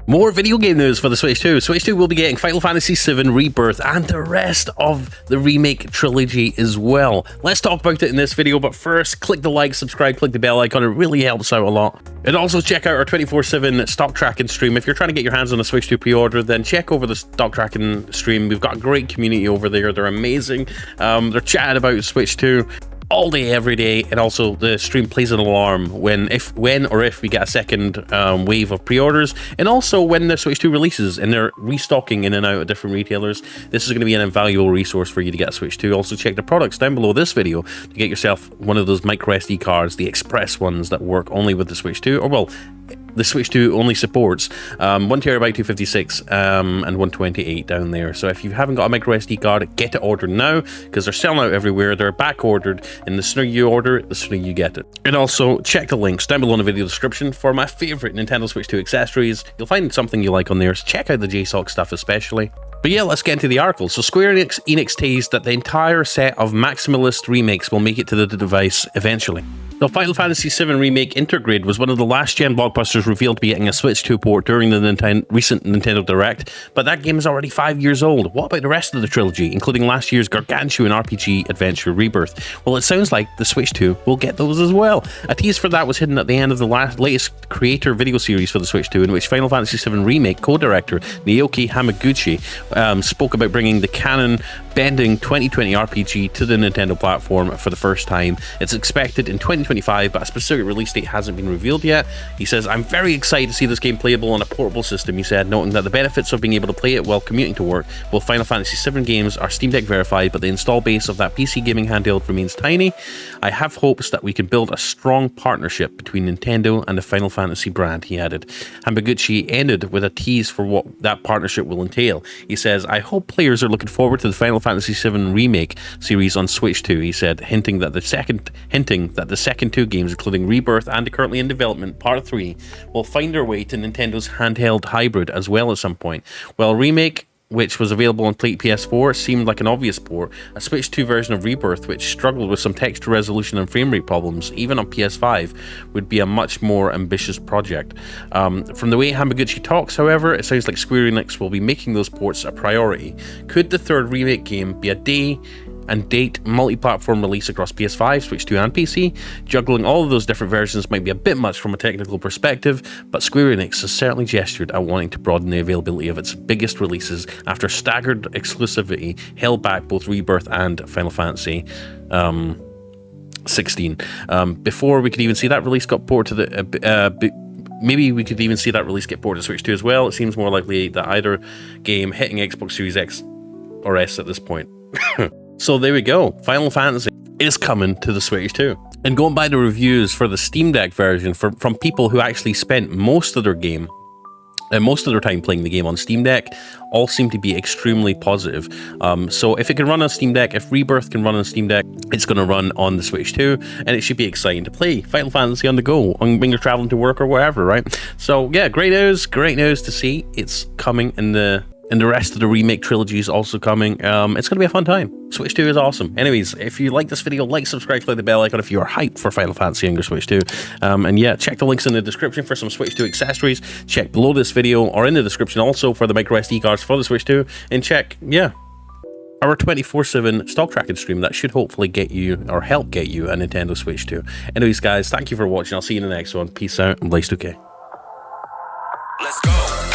More video game news for the Switch 2. Switch 2 will be getting Final Fantasy VII Rebirth and the rest of the Remake trilogy as well. Let's talk about it in this video, but first, click the like, subscribe, click the bell icon. It really helps out a lot. And also check out our 24/7 stock tracking stream. If you're trying to get your hands on a Switch 2 pre-order, then check over the stock tracking stream. We've got a great community over there. They're amazing. They're chatting about Switch 2 all day, every day, and also the stream plays an alarm when or if we get a second wave of pre-orders, and also when the Switch 2 releases and they're restocking in and out of different retailers. This is going to be an invaluable resource for you to get a Switch 2. Also check the products down below this video to get yourself one of those micro SD cards, the express ones that work only with the Switch 2, or well, the Switch 2 only supports 1TB 256 and 128 down there. So if you haven't got a micro SD card, get it ordered now, because they're selling out everywhere. They're back ordered, and the sooner you order it, the sooner you get it. And also check the links down below in the video description for my favorite Nintendo Switch 2 accessories. You'll find something you like on there, so check out the JSOC stuff especially. But yeah, let's get into the article. So Square Enix teased that the entire set of maximalist remakes will make it to the device eventually. The Final Fantasy VII Remake Intergrade was one of the last-gen blockbusters revealed to be getting a Switch 2 port during the recent Nintendo Direct, but that game is already 5 years old. What about the rest of the trilogy, including last year's gargantuan RPG adventure Rebirth? Well, it sounds like the Switch 2 will get those as well. A tease for that was hidden at the end of the latest creator video series for the Switch 2, in which Final Fantasy VII Remake co-director Naoki Hamaguchi spoke about bringing the canon-bending 2020 RPG to the Nintendo platform for the first time. It's expected in 2025, but a specific release date hasn't been revealed yet. He says, "I'm very excited to see this game playable on a portable system," he said, noting that the benefits of being able to play it while commuting to work. Both Final Fantasy VII games are Steam Deck verified, but the install base of that PC gaming handheld remains tiny. "I have hopes that we can build a strong partnership between Nintendo and the Final Fantasy brand," he added. Hamaguchi ended with a tease for what that partnership will entail. He says, "I hope players are looking forward to the Final Fantasy VII Remake series on Switch 2, he said, hinting that the second two games, including Rebirth and the currently in development Part 3, will find their way to Nintendo's handheld hybrid as well at some point. While Remake, which was available on PS4, seemed like an obvious port, a Switch 2 version of Rebirth, which struggled with some texture resolution and frame rate problems, even on PS5, would be a much more ambitious project. From the way Hamaguchi talks, however, it sounds like Square Enix will be making those ports a priority. Could the third Remake game be a day and date multi-platform release across PS5, Switch 2 and PC? Juggling all of those different versions might be a bit much from a technical perspective, but Square Enix has certainly gestured at wanting to broaden the availability of its biggest releases after staggered exclusivity held back both Rebirth and Final Fantasy 16. Before we could even see that release got ported to the maybe we could even see that release get ported to Switch 2 as well. It seems more likely that either game hitting Xbox Series X or S at this point. So there we go, Final Fantasy is coming to the Switch 2. And going by the reviews for the Steam Deck version from people who actually spent most of their time playing the game on Steam Deck, all seem to be extremely positive. So if it can run on Steam Deck, if Rebirth can run on Steam Deck, it's going to run on the Switch 2, and it should be exciting to play Final Fantasy on the go when you're traveling to work or wherever, right? So yeah, great news to see it's coming, and the rest of the Remake trilogy is also coming. It's going to be a fun time. Switch 2 is awesome. Anyways, if you like this video, like, subscribe, click the bell icon if you are hyped for Final Fantasy on your Switch 2. And yeah, check the links in the description for some Switch 2 accessories. Check below this video or in the description also for the micro SD cards for the Switch 2. And check, yeah, our 24/7 stock tracking stream that should hopefully get you, or help get you, a Nintendo Switch 2. Anyways, guys, thank you for watching. I'll see you in the next one. Peace out and Blaze 2K. Let's go.